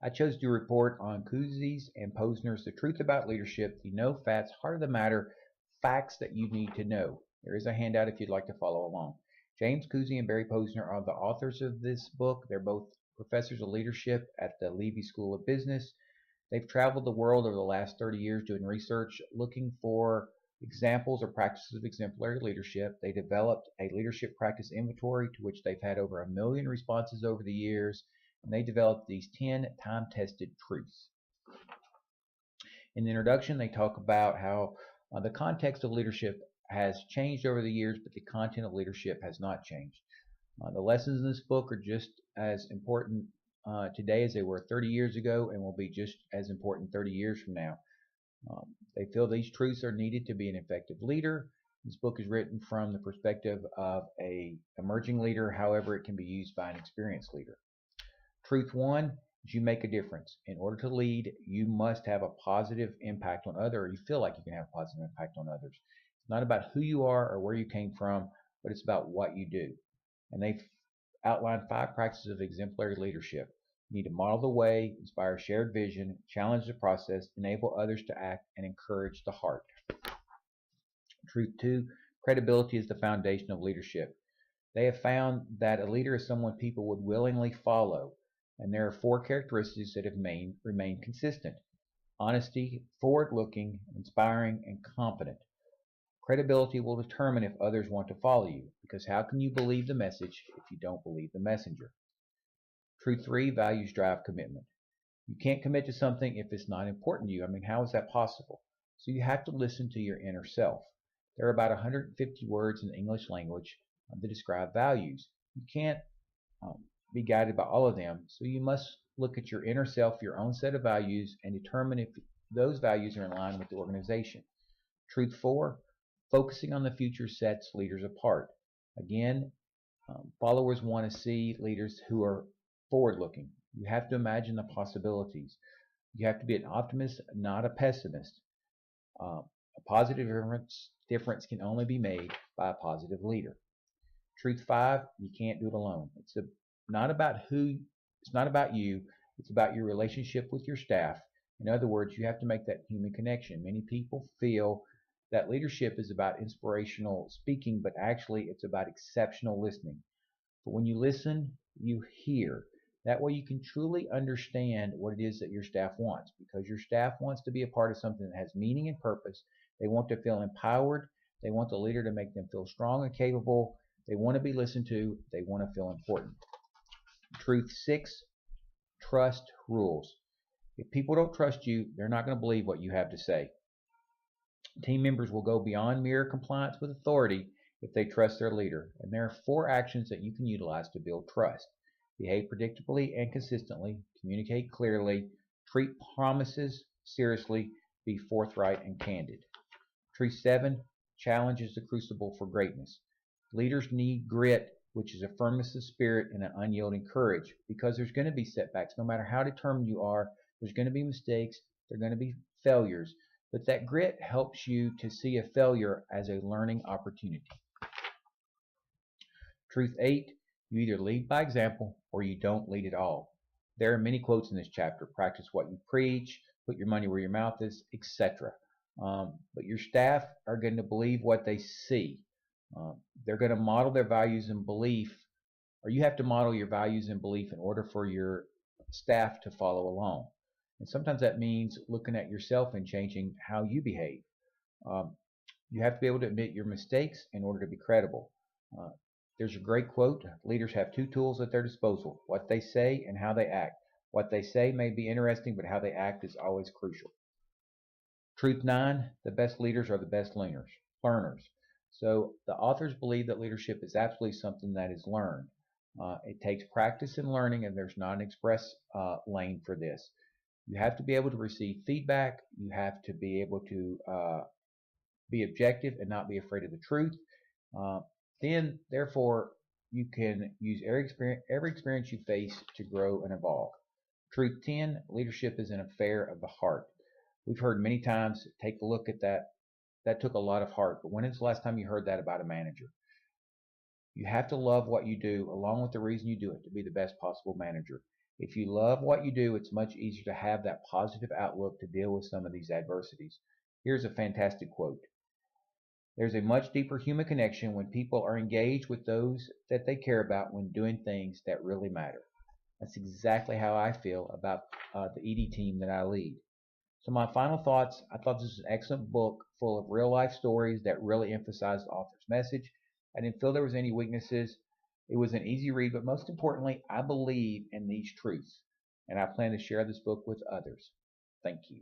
I chose to report on Koozies and Posner's The Truth About Leadership, the No Fats, Heart of the Matter, Facts That You Need to Know. There is a handout if you'd like to follow along. James Koozie and Barry Posner are the authors of this book. They're both professors of leadership at the Levy School of Business. They've traveled the world over the last 30 years doing research, looking for examples or practices of exemplary leadership. They developed a leadership practice inventory to which they've had over 1 million responses over the years, and they developed these 10 time-tested truths. In the introduction, they talk about how the context of leadership has changed over the years, but the content of leadership has not changed. The lessons in this book are just as important today as they were 30 years ago, and will be just as important 30 years from now. They feel these truths are needed to be an effective leader. This book is written from the perspective of an emerging leader, however it can be used by an experienced leader. Truth 1 is you make a difference. In order to lead, you must have a positive impact on others, or you feel like you can have a positive impact on others. It's not about who you are or where you came from, but it's about what you do. And they've outlined 5 practices of exemplary leadership. You need to model the way, inspire shared vision, challenge the process, enable others to act, and encourage the heart. Truth 2, credibility is the foundation of leadership. They have found that a leader is someone people would willingly follow, and there are 4 characteristics that have remained consistent: honesty, forward-looking, inspiring, and confident. Credibility will determine if others want to follow you, because how can you believe the message if you don't believe the messenger? Truth 3, values drive commitment. You can't commit to something if it's not important to you. I mean, how is that possible? So you have to listen to your inner self. There are about 150 words in the English language that describe values. You can't be guided by all of them, so you must look at your inner self, your own set of values, and determine if those values are in line with the organization. Truth 4, focusing on the future sets leaders apart. Again, followers want to see leaders who are forward-looking. You have to imagine the possibilities. You have to be an optimist, not a pessimist. A positive difference can only be made by a positive leader. Truth 5, you can't do it alone. It's not about you. It's about your relationship with your staff. In other words, you have to make that human connection. Many people feel that leadership is about inspirational speaking, but actually it's about exceptional listening. But when you listen, you hear. That way you can truly understand what it is that your staff wants, because your staff wants to be a part of something that has meaning and purpose. They want to feel empowered. They want the leader to make them feel strong and capable. They want to be listened to. They want to feel important. Truth 6, trust rules. If people don't trust you, they're not going to believe what you have to say. Team members will go beyond mere compliance with authority if they trust their leader. And there are 4 actions that you can utilize to build trust. Behave predictably and consistently, communicate clearly, treat promises seriously, be forthright and candid. Truth 7, challenge is the crucible for greatness. Leaders need grit, which is a firmness of spirit and an unyielding courage, because there's going to be setbacks. No matter how determined you are, there's going to be mistakes, there are going to be failures. But that grit helps you to see a failure as a learning opportunity. Truth 8, you either lead by example or you don't lead at all. There are many quotes in this chapter. Practice what you preach, put your money where your mouth is, etc. But your staff are going to believe what they see. They're going to model their values and belief, or you have to model your values and belief in order for your staff to follow along. And sometimes that means looking at yourself and changing how you behave. You have to be able to admit your mistakes in order to be credible. There's a great quote: leaders have 2 tools at their disposal: what they say and how they act. What they say may be interesting, but how they act is always crucial. Truth 9, the best leaders are the best learners. So the authors believe that leadership is absolutely something that is learned. It takes practice and learning, and there's not an express lane for this. You have to be able to receive feedback. You have to be able to be objective and not be afraid of the truth. Therefore, you can use every experience you face to grow and evolve. Truth 10, leadership is an affair of the heart. We've heard many times, take a look at that. That took a lot of heart. But when is the last time you heard that about a manager? You have to love what you do along with the reason you do it to be the best possible manager. If you love what you do, it's much easier to have that positive outlook to deal with some of these adversities. Here's a fantastic quote. There's a much deeper human connection when people are engaged with those that they care about when doing things that really matter. That's exactly how I feel about the ED team that I lead. So my final thoughts, I thought this was an excellent book full of real life stories that really emphasized the author's message. I didn't feel there was any weaknesses. It was an easy read, but most importantly, I believe in these truths, and I plan to share this book with others. Thank you.